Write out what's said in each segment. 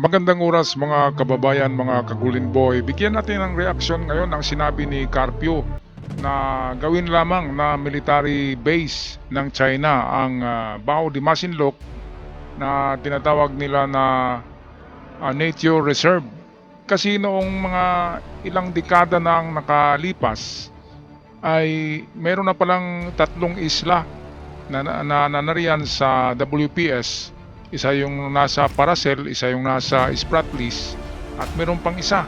Magandang oras mga kababayan, mga kagulin boy. Bigyan natin ng reaksyon ngayon ang sinabi ni Carpio na gawin lamang na military base ng China ang Bao de Masinloc na tinatawag nila na nature reserve. Kasi noong mga ilang dekada na ang nakalipas ay meron na palang tatlong isla na nariyan sa WPS. Isa yung nasa Paracel, isa yung nasa Spratlys, at meron pang isa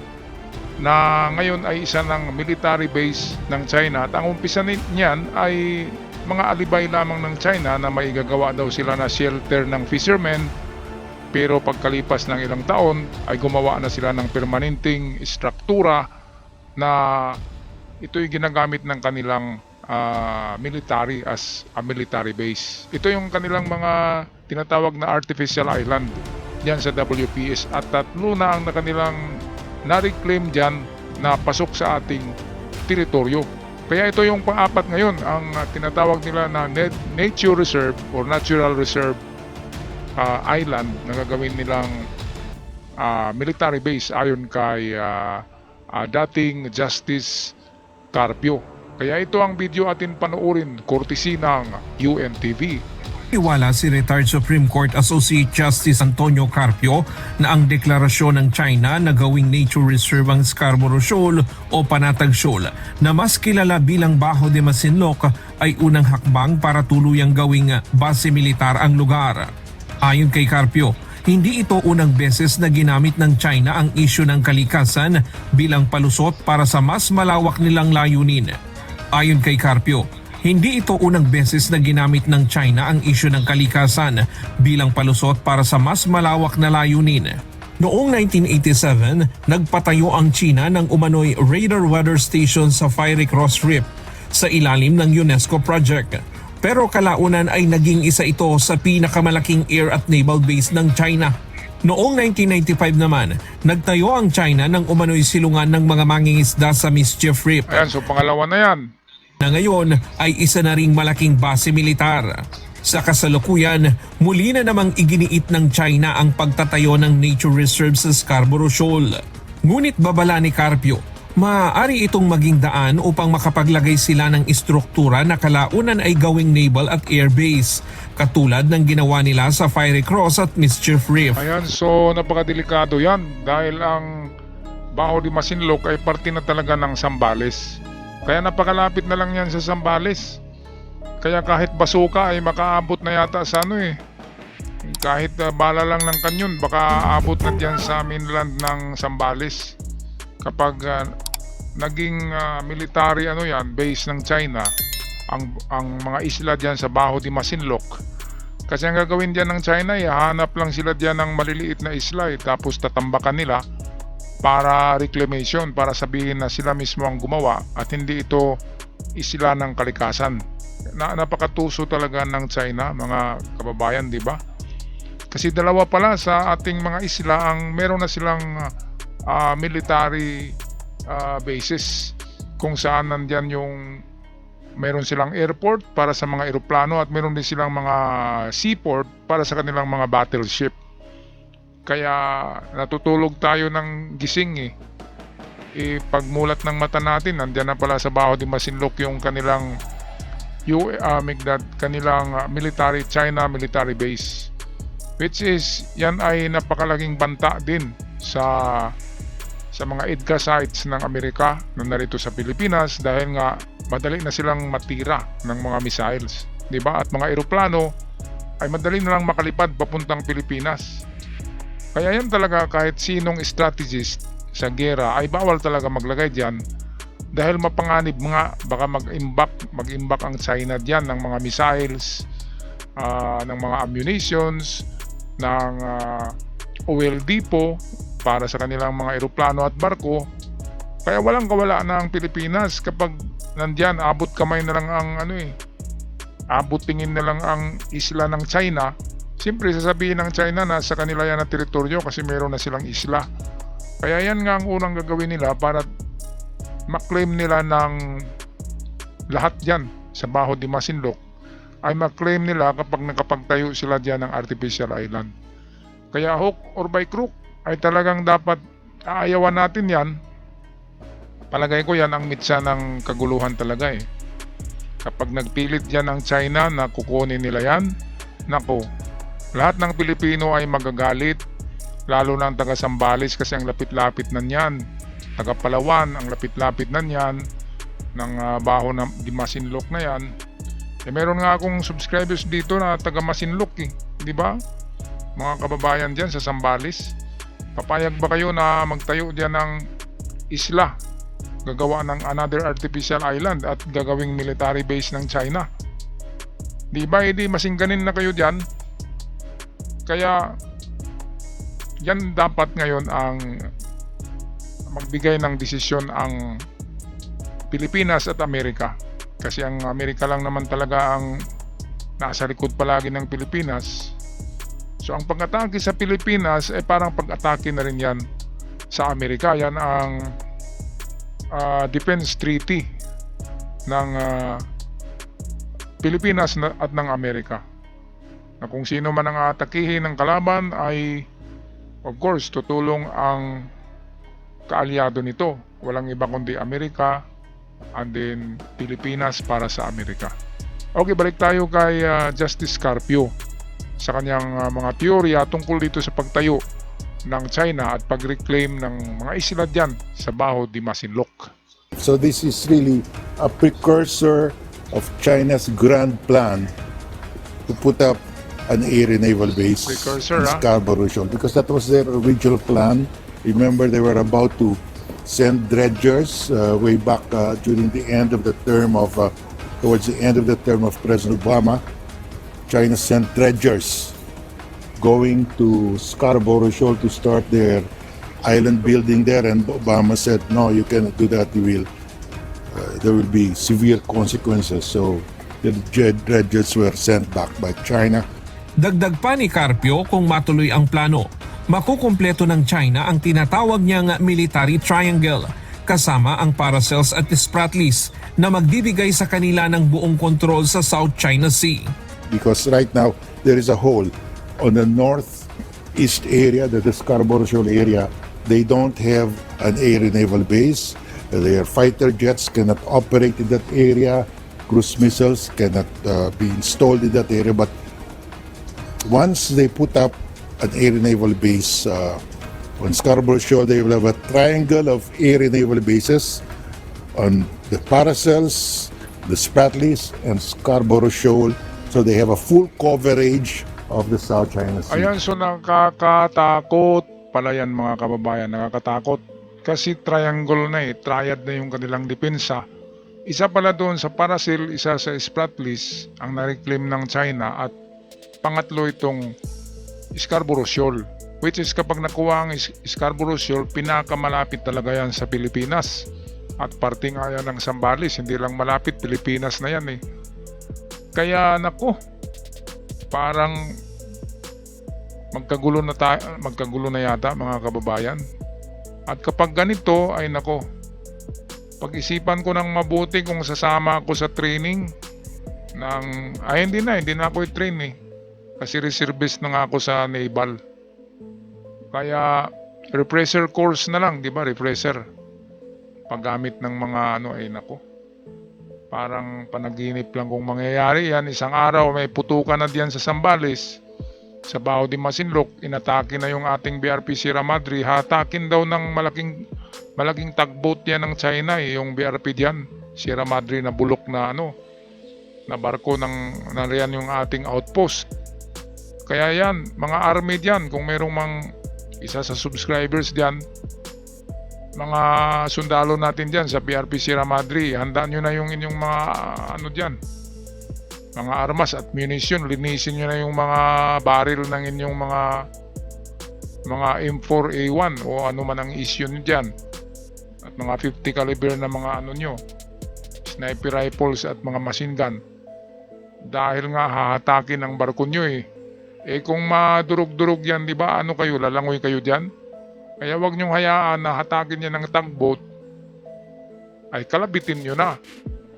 na ngayon ay isa ng military base ng China. At ang umpisa niyan ay mga alibay lamang ng China na may gagawa daw sila na shelter ng fishermen. Pero pagkalipas ng ilang taon ay gumawa na sila ng permanenteng struktura na ito'y ginagamit ng kanilang military as a military base. Ito yung kanilang mga tinatawag na artificial island diyan sa WPS, at tatlo na ang kanilang na-reclaim diyan na pasok sa ating teritoryo. Kaya ito yung pang-apat ngayon, ang tinatawag nila na nature reserve or natural reserve island na gagawin nilang military base ayon kay dating Justice Carpio. Kaya ito ang video atin panoorin courtesy ng UNTV. Iwala si retired Supreme Court Associate Justice Antonio Carpio na ang deklarasyon ng China na gawing nature reserve ang Scarborough Shoal o Panatag Shoal na mas kilala bilang Bajo de Masinloc ay unang hakbang para tuluyang gawing base militar ang lugar. Ayon kay Carpio, hindi ito unang beses na ginamit ng China ang isyu ng kalikasan bilang palusot para sa mas malawak nilang layunin. Ayon kay Carpio, hindi ito unang beses na ginamit ng China ang isyu ng kalikasan bilang palusot para sa mas malawak na layunin. Noong 1987, nagpatayo ang China ng umano'y radar weather station sa Fiery Cross Reef sa ilalim ng UNESCO project. Pero kalaunan ay naging isa ito sa pinakamalaking air at naval base ng China. Noong 1995 naman, nagtayo ang China ng umano'y silungan ng mga mangingisda sa Mischief Reef. Ayan, so pangalawa na yan. Na ngayon ay isa na ring malaking base militar. Sa kasalukuyan, muli na namang iginiit ng China ang pagtatayo ng nature reserve sa Scarborough Shoal. Ngunit babala ni Carpio, maaari itong maging daan upang makapaglagay sila ng istruktura na kalaunan ay gawing naval at air base, katulad ng ginawa nila sa Fiery Cross at Mischief Reef. Ayan, so napakadelikado yan dahil ang Bajo de Masinloc ay parte na talaga ng Zambales. Kaya napakalapit na lang yan sa Zambales. Kaya kahit basuka ay makaabot na yata sa kahit bala lang ng kanyon, baka aabot na dyan sa mainland ng Zambales. Kapag naging military base ng China ang mga isla diyan sa Bajo de Masinloc. Kasi ang gagawin diyan ng China ay hahanap lang sila diyan ng maliliit na isla tapos tatambakan nila para reclamation, para sabihin na sila mismo ang gumawa at hindi ito isla ng kalikasan. Napakatuso talaga ng China, mga kababayan, di ba? Kasi dalawa pala sa ating mga isla ang meron na silang military bases kung saan nandyan yung meron silang airport para sa mga eroplano at meron din silang mga seaport para sa kanilang mga battleship. Kaya natutulog tayo ng gising pagmulat ng mata natin, nandyan na pala sa Bajo de Masinloc yung kanilang military China military base, which is yan ay napakalaking banta din sa mga EDCA sites ng Amerika na narito sa Pilipinas dahil nga madali na silang matira ng mga missiles, di ba? At mga eroplano ay madali na lang makalipad papuntang Pilipinas. Kaya yan talaga, kahit sinong strategist sa gera ay bawal talaga maglagay diyan dahil mapanganib nga, baka mag-imbak ang China diyan ng mga missiles, ng mga ammunitions, ng oil depot para sa kanilang mga eroplano at barko. Kaya walang kawala na ang Pilipinas kapag nandiyan, abot kamay na lang ang abot tingin na lang ang isla ng China. Siyempre sasabihin ng China na sa kanila yan na teritoryo kasi meron na silang isla. Kaya yan nga ang unang gagawin nila para maklaim nila ng lahat dyan sa Bajo de Masinloc, ay maklaim nila kapag nakapagtayo sila dyan ng artificial island. Kaya hook or by crook ay talagang dapat aayawan natin yan. Palagay ko yan ang mitsa ng kaguluhan talaga eh. Kapag nagpilit yan ang China na kukunin nila yan, nako, lahat ng Pilipino ay magagalit, lalo na ang taga Sambales kasi ang lapit-lapit na niyan. Taga Palawan, ang lapit-lapit na niyan, ng baho ng Masinloc na yan. Eh meron nga akong subscribers dito na taga Masinloc eh, di ba? Mga kababayan diyan sa Sambales. Papayag ba kayo na magtayo diyan ng isla? Gagawa ng another artificial island at gagawing military base ng China. Di ba, hindi masingganin na kayo diyan? Kaya yan dapat ngayon ang magbigay ng desisyon ang Pilipinas at Amerika. Kasi ang Amerika lang naman talaga ang nasa likod palagi ng Pilipinas. So ang pag-atake sa Pilipinas ay parang pag-atake na rin yan sa Amerika. Yan ang defense treaty ng Pilipinas at ng Amerika. Na kung sino man ang atakihin ng kalaban ay of course tutulong ang kaalyado nito. Walang iba kundi Amerika and then Pilipinas para sa Amerika. Okay, balik tayo kay Justice Carpio sa kanyang mga teorya tungkol dito sa pagtayo ng China at pag-reclaim ng mga isla dyan sa Baho de Masinloc. So this is really a precursor of China's grand plan to put up an air and naval base Precursor, in Scarborough Shoal, because that was their original plan. Remember, they were about to send dredgers way back during the end of the term of towards the end of the term of President Obama. China sent dredgers going to Scarborough Shoal to start their island building there, and Obama said, no, you cannot do that, there will be severe consequences. So the dredgers were sent back by China. Dagdag pa ni Carpio, kung matuloy ang plano, makukumpleto ng China ang tinatawag niyang military triangle, kasama ang Paracels at Spratlys na magbibigay sa kanila ng buong kontrol sa South China Sea. Because right now, there is a hole on the northeast area, the Scarborough Shoal area. They don't have an air and naval base. Their fighter jets cannot operate in that area. Cruise missiles cannot be installed in that area. But once they put up an air and naval base on Scarborough Shoal, they will have a triangle of air and naval bases on the Paracels, the Spratlys, and Scarborough Shoal. So they have a full coverage of the South China Sea. Ayan, so nakakatakot pala yan mga kababayan, nakakatakot. Kasi triangle na eh, triad na yung kanilang depensa. Isa pala doon sa Paracel, isa sa Spratlys ang na-reclaim ng China, at pangatlo itong Scarborough Shoal. Which is kapag nakuha ang Scarborough Shoal, pinakamalapit talaga yan sa Pilipinas. At parting nga yan ng Sambales, hindi lang malapit, Pilipinas na yan eh. Kaya nako, parang magkagulo na yata mga kababayan. At kapag ganito ay nako, pag-isipan ko ng mabuti kung sasama ako sa training ng hindi na ako i-train eh. Kasi reservist na nga ako sa Naval. Kaya refresher course na lang, di ba? Refresher. Paggamit ng mga nako. Parang panaginip lang kung mangyayari yan. Isang araw may putukan na diyan sa Sambales, sa Baho de Masinloc, inatake na yung ating BRP Sierra Madre. Hatakin daw ng malaking tugboat yan ng China eh, yung BRP diyan, Sierra Madre, na bulok na na barko ng nariyan yung ating outpost. Kaya yan, mga army diyan, kung merong isa sa subscribers diyan, mga sundalo natin dyan sa BRP Sierra Madre, handaan nyo na yung inyong mga dyan, mga armas at munition. Linisin nyo na yung mga barrel ng inyong mga M4A1 o ano man ang issue nyo dyan, at mga 50 caliber na mga nyo, sniper rifles at mga machine gun, dahil nga hahatakin ang barko nyo eh. Kung madurog-durog yan, di ba, kayo, lalangoy kayo dyan. Kaya wag niyong hayaan na hatakin niya ng tugboat, ay kalabitin niyo na.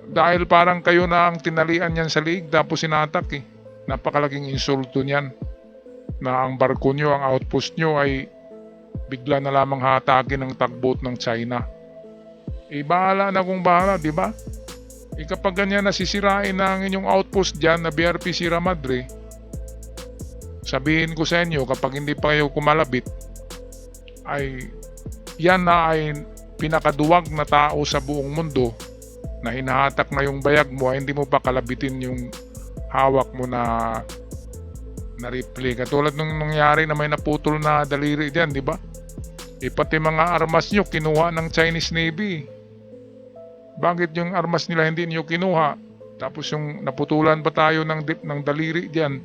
Dahil parang kayo na ang tinalian niyan sa liig tapos sinatak eh. Napakalaking insulto niyan. Na ang barko niyo, ang outpost niyo ay bigla na lamang hatakin ng tugboat ng China. Bahala na kung bahala, di ba? Kapag ganyan nasisirain na ang inyong outpost dyan na BRP Sierra Madre, sabihin ko sa inyo, kapag hindi pa kayo kumalabit, ay yan na ay pinakaduwag na tao sa buong mundo na hinahatak na yung bayag mo ay hindi mo pa kalabitin yung hawak mo na rifle. Katulad nung nangyari na may naputol na daliri dyan, di ba? Pati mga armas nyo kinuha ng Chinese Navy. Bakit yung armas nila hindi nyo kinuha? Tapos yung naputulan pa tayo ng daliri dyan.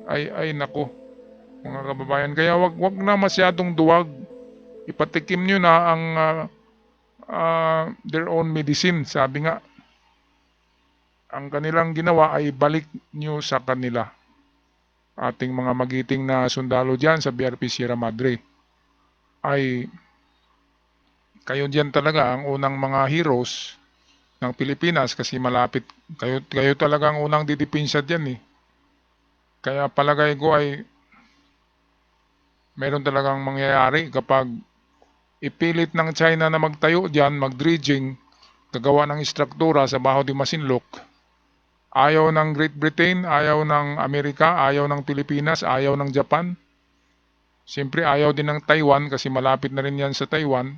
Ay nako, mga kababayan. Kaya wag na masyadong duwag. Ipatikim nyo na ang their own medicine. Sabi nga, ang kanilang ginawa ay balik nyo sa kanila. Ating mga magiting na sundalo dyan sa BRP Sierra Madre ay kayo dyan talaga ang unang mga heroes ng Pilipinas kasi malapit kayo talaga ang unang didipinsa dyan eh. Kaya palagay ko ay meron talagang mangyayari kapag ipilit ng China na magtayo dyan, mag-dredging, gagawa ng istruktura sa Baho de Masinloc. Ayaw ng Great Britain, ayaw ng Amerika, ayaw ng Pilipinas, ayaw ng Japan. Siyempre ayaw din ng Taiwan kasi malapit na rin yan sa Taiwan.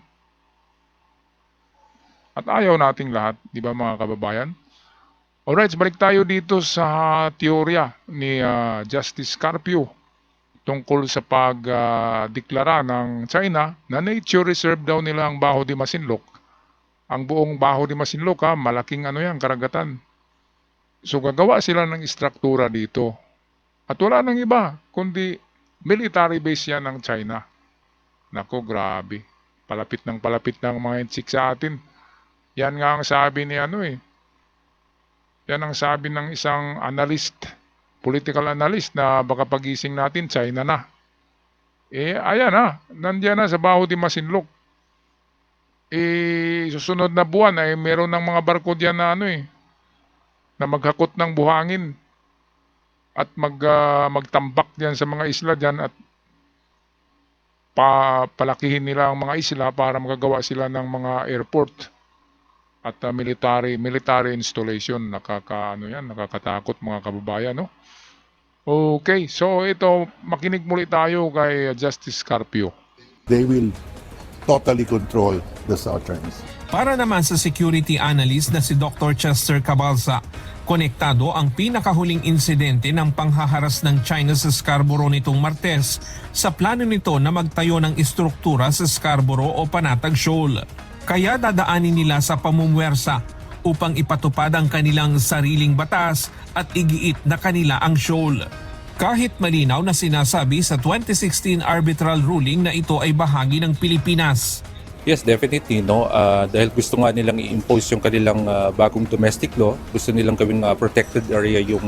At ayaw nating lahat, di ba mga kababayan? Alright, balik tayo dito sa teorya ni Justice Carpio tungkol sa pagdeklara ng China na nature reserve daw nila ang Baho de Masinloc. Ang buong Baho de Masinloc, malaking karagatan. So gagawa sila ng istruktura dito. At wala nang iba, kundi military base yan ng China. Nako, grabe. Palapit ng mga insik sa atin. Yan nga ang sabi ni yan ang sabi ng isang analyst, political analyst na baka pagising natin, China na. Ayan nandiyan na sa Baho de Masinloc. Susunod na buwan ay meron ng mga barko diyan na na maghakot ng buhangin at magtambak diyan sa mga isla diyan at palakihin nila ang mga isla para magagawa sila ng mga airport at military installation. Nakakatakot mga kababayan, no? Okay, so ito, makinig muli tayo kay Justice Carpio. They will totally control the South China Sea. Para naman sa security analyst na si Dr. Chester Cabalsa, konektado ang pinakahuling insidente ng panghaharas ng China sa Scarborough nitong Martes sa plano nito na magtayo ng istruktura sa Scarborough o Panatag Shoal. Kaya dadaanin nila sa pamumuwersa upang ipatupad ang kanilang sariling batas at igiit na kanila ang shoal. Kahit malinaw na sinasabi sa 2016 arbitral ruling na ito ay bahagi ng Pilipinas. Yes, definitely, no. Dahil gusto nga nilang i-impose yung kanilang bagong domestic law, gusto nilang gawing protected area yung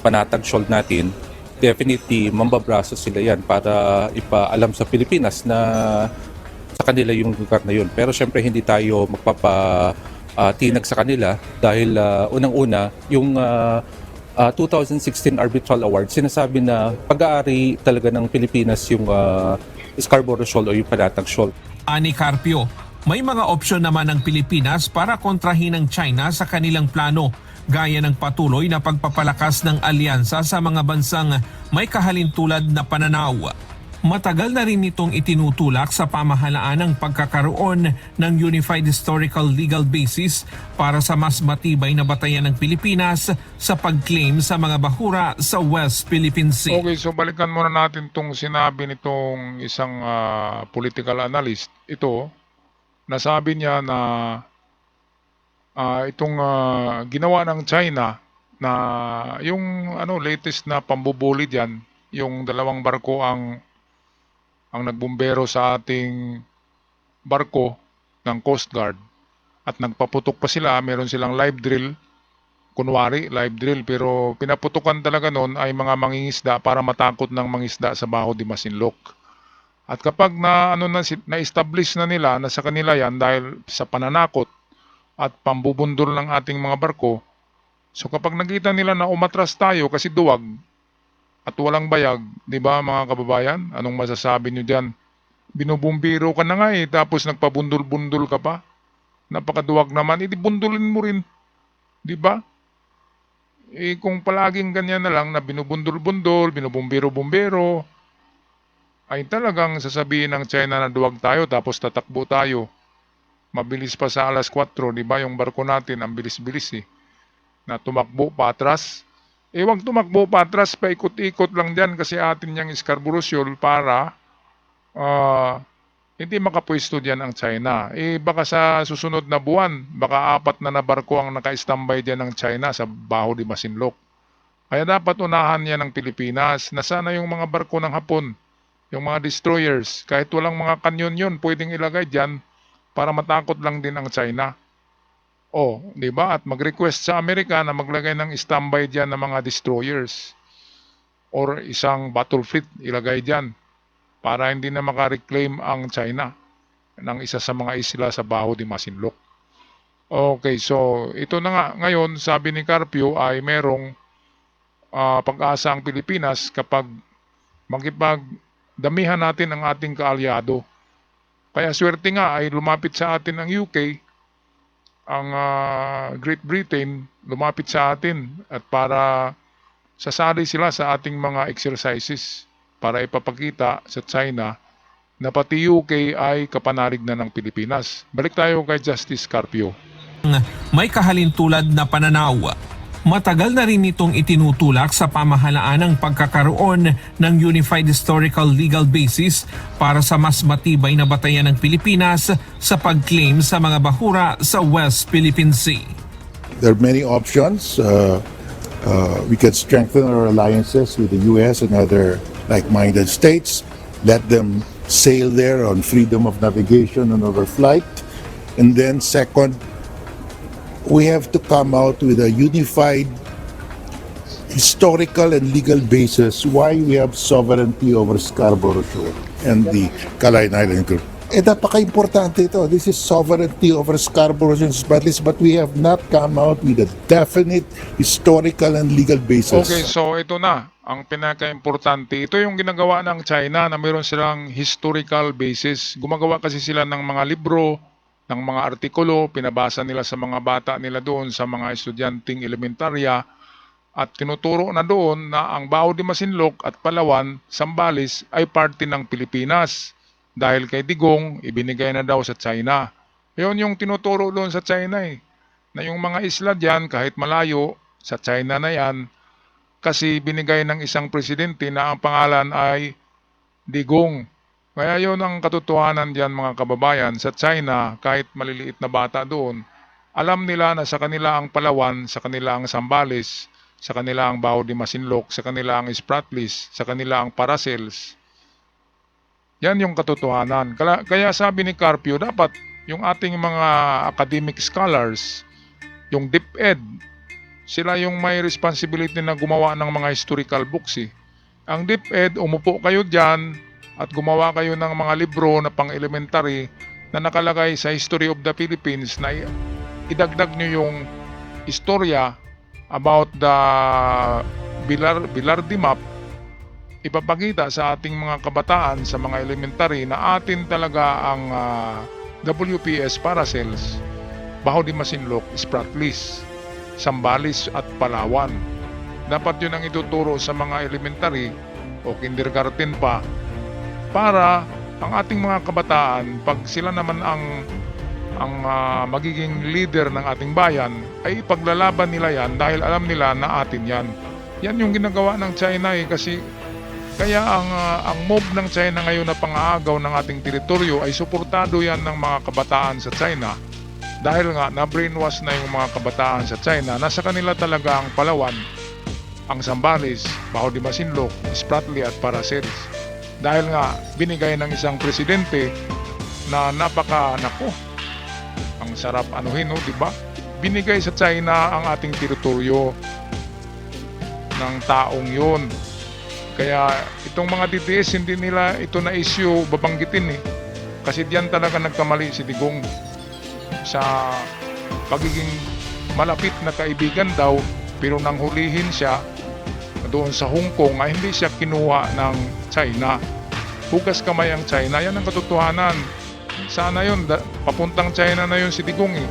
Panatag Shoal natin. Definitely, mambabraso sila yan para ipaalam sa Pilipinas na sa kanila yung lugar na yun. Pero syempre hindi tayo magpapatinag sa kanila dahil unang-una yung 2016 Arbitral Award, sinasabi na pag-aari talaga ng Pilipinas yung Scarborough Shoal o yung Panatag Shoal. Ani Carpio, may mga opsyon naman ng Pilipinas para kontrahin ng China sa kanilang plano, gaya ng patuloy na pagpapalakas ng alyansa sa mga bansang may kahalintulad na pananaw. Matagal na rin itong itinutulak sa pamahalaan ng pagkakaroon ng Unified Historical Legal Basis para sa mas matibay na batayan ng Pilipinas sa pag-claim sa mga bahura sa West Philippine Sea. Okay, so balikan muna natin itong sinabi nitong isang political analyst. Ito, nasabi niya na itong ginawa ng China na yung latest na pambubuli diyan, yung dalawang barko ang nagbumbero sa ating barko ng Coast Guard at nagpaputok pa sila, meron silang live drill, kunwari live drill, pero pinaputukan talaga noon ay mga mangingisda para matakot ng mangisda sa Baho de Masinloc. At kapag na-establish na nila na sa kanila yan dahil sa pananakot at pambubundol ng ating mga barko, so kapag nakita nila na umatras tayo kasi duwag, at walang bayag, di ba mga kababayan? Anong masasabi nyo dyan? Binubumbiro ka na nga tapos nagpabundol-bundol ka pa. Napakaduwag naman, bundulin mo rin, di ba? Kung palaging ganyan na lang na binubundol-bundol, binubumbiro-bumbero, ay talagang sasabihin ng China na duwag tayo tapos tatakbo tayo. Mabilis pa sa alas 4, di ba? Yung barko natin, ang bilis-bilis na tumakbo pa atras. Wag tumakbo pa atras, paikot-ikot lang dyan kasi atin yung Scarborough Shoal para hindi makapwesto dyan ang China. Baka sa susunod na buwan, baka 4 na barko ang naka-standby dyan ng China sa Baho de Masinloc. Kaya dapat unahan yan ng Pilipinas. Nasana yung mga barko ng Hapon, yung mga destroyers, kahit walang mga kanyon yun, pwedeng ilagay dyan para matakot lang din ang China. Di ba? At mag-request sa Amerika na maglagay ng standby dyan ng mga destroyers or isang battle fleet ilagay dyan para hindi na makareclaim ang China ng isa sa mga isla sa Baho de Masinloc. Okay, so ito na nga ngayon, sabi ni Carpio ay merong pag-asa ang Pilipinas kapag magipagdamihan natin ang ating kaalyado. Kaya swerte nga ay lumapit sa atin ang UK, ang Great Britain, lumapit sa atin at para sasali sila sa ating mga exercises para ipapakita sa China na pati UK ay kapanalig na ng Pilipinas. Balik tayo kay Justice Carpio. May kahalintulad na pananaw. Matagal na rin itong itinutulak sa pamahalaan ang pagkakaroon ng Unified Historical Legal Basis para sa mas matibay na batayan ng Pilipinas sa pag-claim sa mga bahura sa West Philippine Sea. There are many options. We can strengthen our alliances with the U.S. and other like-minded states. Let them sail there on freedom of navigation and overflight. And then second, we have to come out with a unified historical and legal basis why we have sovereignty over Scarborough Shoal and the Caline Island Group. Napaka-importante ito. This is sovereignty over Scarborough Shoal, but we have not come out with a definite historical and legal basis. Okay, so ito na ang pinaka-importante. Ito yung ginagawa ng China na mayroon silang historical basis. Gumagawa kasi sila ng mga libro, ng mga artikulo, pinabasa nila sa mga bata nila doon, sa mga estudyanteng elementarya, at tinuturo na doon na ang Baho de Masinloc at Palawan, Zambales ay parte ng Pilipinas. Dahil kay Digong, ibinigay na daw sa China. Yun yung tinuturo doon sa China na yung mga isla dyan, kahit malayo, sa China na yan, kasi binigay ng isang presidente na ang pangalan ay Digong. Kaya yun ang katotohanan dyan mga kababayan. Sa China, kahit maliliit na bata doon, alam nila na sa kanila ang Palawan, sa kanila ang Zambales, sa kanila ang Baho de Masinloc, sa kanila ang Spratlys, sa kanila ang Paracels. Yan yung katotohanan. Kaya sabi ni Carpio, dapat yung ating mga academic scholars, yung DepEd, sila yung may responsibility na gumawa ng mga historical books. Ang DepEd, umupo kayo dyan at gumawa kayo ng mga libro na pang-elementary na nakalagay sa History of the Philippines na idagdag nyo yung istorya about the Bilardi map, ipapakita sa ating mga kabataan sa mga elementary na atin talaga ang WPS Paracels, Baho de Masinloc, Spratlys, Zambales at Palawan. Dapat yun ang ituturo sa mga elementary o kindergarten pa para ang ating mga kabataan, pag sila naman ang magiging leader ng ating bayan, ay ipaglalaban nila yan dahil alam nila na atin yan. Yan yung ginagawa ng China kasi kaya ang move ng China ngayon na pang-aagaw ng ating teritoryo ay suportado yan ng mga kabataan sa China. Dahil nga na-brainwash na yung mga kabataan sa China, nasa kanila talaga ang Palawan, ang Zambales, Baho de Masinloc, Spratlys at Paracels. Dahil nga binigay ng isang presidente na ang sarap anuhin, di ba? Binigay sa China ang ating teritoryo ng taong yun. Kaya itong mga DDS, hindi nila ito na issue babanggitin Kasi diyan talaga nagkamali si Digong sa pagiging malapit na kaibigan daw, pero nang hulihin siya doon sa Hong Kong ay hindi siya kinuha ng China. Hugas kamay ang China, yan ang katotohanan. Sana yun, papuntang China na yun si Digong eh.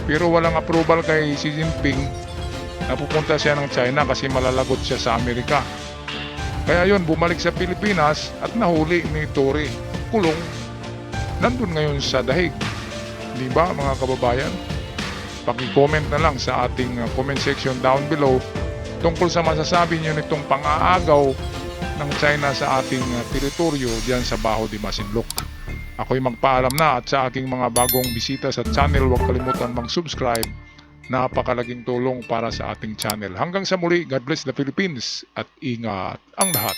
Pero walang approval kay Xi Jinping na pupunta siya ng China kasi malalagot siya sa Amerika. Kaya yun, bumalik sa Pilipinas at nahuli ni Tory. Kulong. Nandun ngayon sa dahig. Di ba mga kababayan? Paki-comment na lang sa ating comment section down below tungkol sa masasabi niyo nitong pang-aagaw ng China sa ating teritoryo diyan sa Baho de Masinloc. Ako'y magpaalam na at sa aking mga bagong bisita sa channel, huwag kalimutan mag-subscribe. Napakalaking tulong para sa ating channel. Hanggang sa muli, God bless the Philippines at ingat ang lahat.